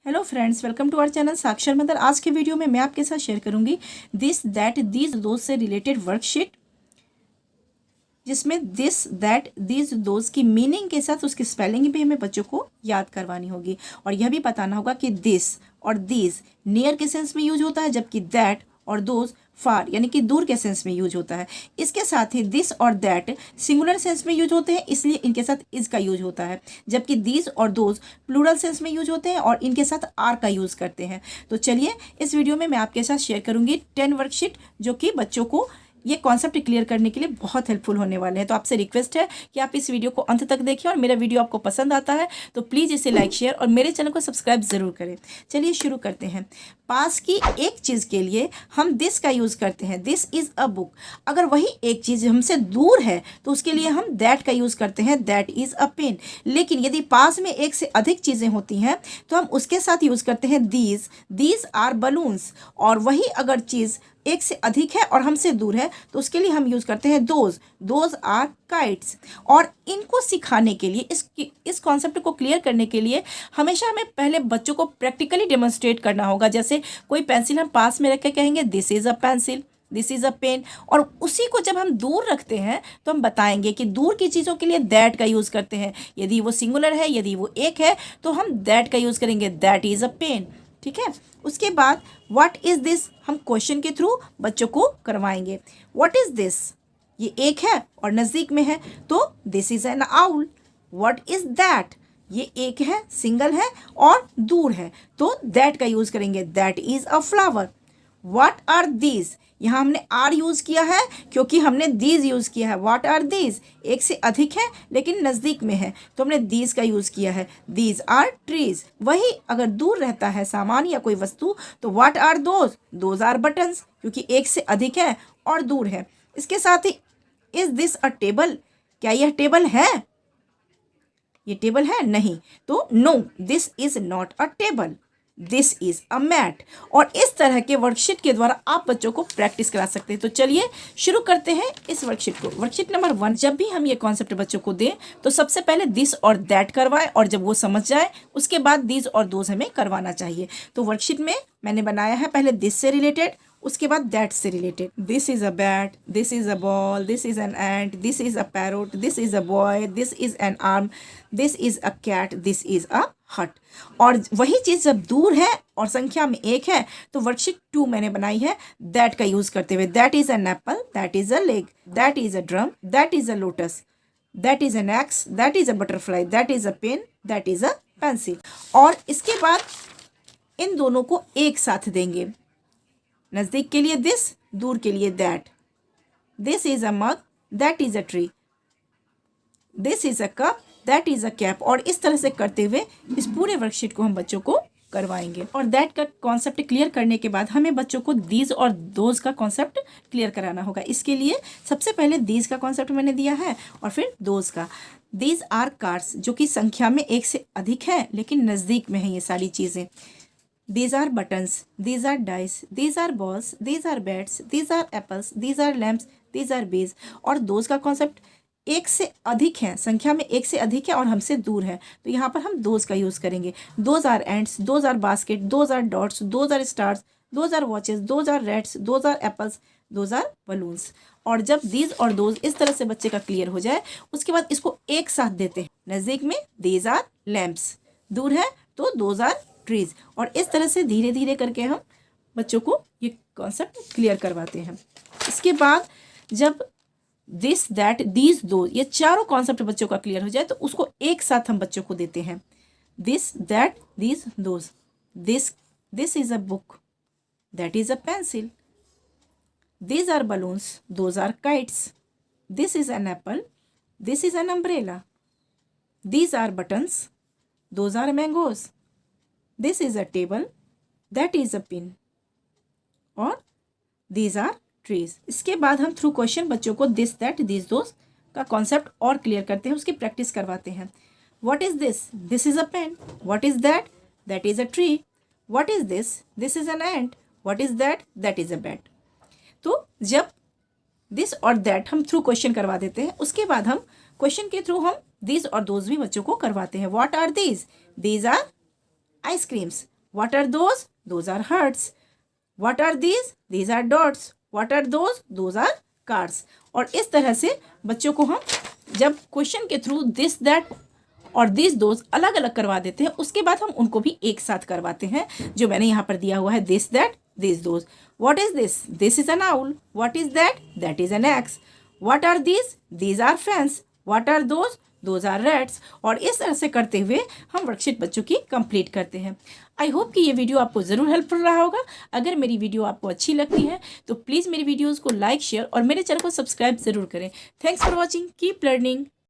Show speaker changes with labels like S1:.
S1: Hello friends, welcome to our channel Sakshar mother. आज के video में मैं आपके साथ शेयर करूंगी दिस दैट दीज दोज से रिलेटेड वर्कशीट, जिसमें दिस दैट दीज दोज की मीनिंग के साथ उसकी स्पेलिंग भी हमें बच्चों को याद करवानी होगी। और यह भी बताना होगा कि दिस और दीज नियर के सेंस में यूज होता है, जबकि दैट और दोज फार यानी कि दूर के सेंस में यूज होता है। इसके साथ ही दिस और दैट सिंगुलर सेंस में यूज होते हैं, इसलिए इनके साथ इज का यूज होता है, जबकि दीज और दोज प्लूरल सेंस में यूज होते हैं और इनके साथ आर का यूज करते हैं। तो चलिए, इस वीडियो में मैं आपके साथ शेयर करूंगी 10 वर्कशीट, जो कि बच्चों को ये कॉन्सेप्ट क्लियर करने के लिए बहुत हेल्पफुल होने वाले हैं। तो आपसे रिक्वेस्ट है कि आप इस वीडियो को अंत तक देखें, और मेरा वीडियो आपको पसंद आता है तो प्लीज़ इसे लाइक, शेयर और मेरे चैनल को सब्सक्राइब ज़रूर करें। चलिए शुरू करते हैं। पास की एक चीज़ के लिए हम दिस का यूज़ करते हैं, दिस इज़ अ बुक। अगर वही एक चीज़ हमसे दूर है तो उसके लिए हम दैट का यूज़ करते हैं, दैट इज़ अ पेन। लेकिन यदि पास में एक से अधिक चीज़ें होती हैं तो हम उसके साथ यूज़ करते हैं दीज आर बलून्स। और वही अगर चीज़ एक से अधिक है और हमसे दूर है तो उसके लिए हम यूज़ करते हैं दोज आर काइट्स। और इनको सिखाने के लिए, इस कॉन्सेप्ट को क्लियर करने के लिए हमेशा हमें पहले बच्चों को प्रैक्टिकली डेमोन्स्ट्रेट करना होगा। जैसे कोई पेंसिल हम पास में रख के कहेंगे this is a pencil, this is a pen, और उसी को जब हम दूर रखते हैं तो हम बताएंगे कि दूर की चीज़ों के लिए दैट का यूज़ करते हैं। यदि वो सिंगुलर है, यदि वो एक है, तो हम दैट का यूज़ करेंगे, दैट इज़ अ पेन। ठीक है। उसके बाद व्हाट इज़ दिस हम क्वेश्चन के थ्रू बच्चों को करवाएंगे। व्हाट इज़ दिस, ये एक है और नज़दीक में है तो this is N owl. What is that, ये एक है, सिंगल है और दूर है तो दैट का यूज़ करेंगे, that is a flower. What are these, यहाँ हमने आर यूज़ किया है क्योंकि हमने दीज यूज़ किया है। व्हाट आर दीज एक से अधिक है लेकिन नज़दीक में है तो हमने दीज का यूज़ किया है, दीज आर ट्रीज। वही अगर दूर रहता है सामान या कोई वस्तु तो what are those are buttons, क्योंकि एक से अधिक है और दूर है। इसके साथ ही इज दिस अ टेबल, क्या यह टेबल है, ये टेबल है नहीं तो no this is not a table, this is a mat. और इस तरह के वर्कशीट के द्वारा आप बच्चों को प्रैक्टिस करा सकते हैं। तो चलिए शुरू करते हैं इस वर्कशीट को। वर्कशीट नंबर 1, जब भी हम ये कॉन्सेप्ट बच्चों को दें तो सबसे पहले दिस और दैट करवाएं, और जब वो समझ जाए उसके बाद दीज और दोज हमें करवाना चाहिए। तो वर्कशीट में मैंने बनाया है पहले दिस से रिलेटेड, उसके बाद दैट से related. This is a bat, this is a ball, this is an ant, this is a parrot, this is a boy, this is an arm, this is a cat, this is a hut. और वही चीज़ जब दूर है और संख्या में एक है तो वर्कशीट 2 मैंने बनाई है दैट का यूज़ करते हुए। That is an apple, that is a leg, that is a drum, that is a lotus, that is an axe, that is a butterfly, that is a pen, that is a pencil. और इसके बाद इन दोनों को एक साथ देंगे, नज़दीक के लिए दिस, दूर के लिए that. This is a mug, that is a tree, this is a cup, that is a cap. और इस तरह से करते हुए इस पूरे वर्कशीट को हम बच्चों को करवाएंगे। और दैट का कॉन्सेप्ट क्लियर करने के बाद हमें बच्चों को दीज और दोज का कॉन्सेप्ट क्लियर कराना होगा। इसके लिए सबसे पहले दीज का कॉन्सेप्ट मैंने दिया है और फिर दोज का। दीज आर कार्ड्स, जो कि संख्या में एक से अधिक है लेकिन नज़दीक में है ये सारी चीज़ें। These are buttons, these are dice, these are balls, these are bats, these are apples, these are lamps, these are bees। और दोज का कॉन्सेप्ट एक से अधिक है, संख्या में एक से अधिक है और हमसे दूर है तो यहाँ पर हम दोज का यूज़ करेंगे। Those are ants, those are basket, those are dots, those are stars, those are watches, those are reds, those are apples, those are balloons. और जब दीज और दोज इस तरह से बच्चे का क्लियर हो जाए उसके बाद इसको एक साथ देते हैं। नज़दीक में दीज आर लैम्प्स, दूर है तो दोज आर ट्रीज। और इस तरह से धीरे धीरे करके हम बच्चों को ये कॉन्सेप्ट क्लियर करवाते हैं। इसके बाद जब दिस दैट दीज दो ये चारों कॉन्सेप्ट बच्चों का क्लियर हो जाए तो उसको एक साथ हम बच्चों को देते हैं। This that these those, this is a book, that is a pencil, these are balloons, those are kites, this is an apple, this is an umbrella, these are buttons, those are mangoes, this is a table, that is a pin, और these are trees. इसके बाद हम through question बच्चों को this that these those का concept और clear करते हैं, उसकी प्रैक्टिस करवाते हैं। What is this, this is a pen. What is that is a tree. What is this is an ant. What is that is a bat. तो जब this और दैट हम थ्रू क्वेश्चन करवा देते हैं उसके बाद हम क्वेश्चन के थ्रू हम दीज और दोज भी बच्चों को करवाते हैं। What are these, these are ice creams. What are those are hearts. What are these are dots. What are those are cards. और इस तरह से बच्चों को हम जब क्वेश्चन के थ्रू दिस दैट और दिस दोज अलग अलग करवा देते हैं, उसके बाद हम उनको भी एक साथ करवाते हैं, जो मैंने यहाँ पर दिया हुआ है, this that this those. What is this is an owl. What is that is an axe. What are these are fans. What are those are rats. और इस तरह से करते हुए हम वर्कशीट बच्चों की कंप्लीट करते हैं। आई होप कि ये वीडियो आपको ज़रूर हेल्पफुल रहा होगा। अगर मेरी वीडियो आपको अच्छी लगती है तो प्लीज़ मेरी वीडियोज़ को लाइक शेयर और मेरे चैनल को सब्सक्राइब ज़रूर करें। Thanks for watching. Keep learning.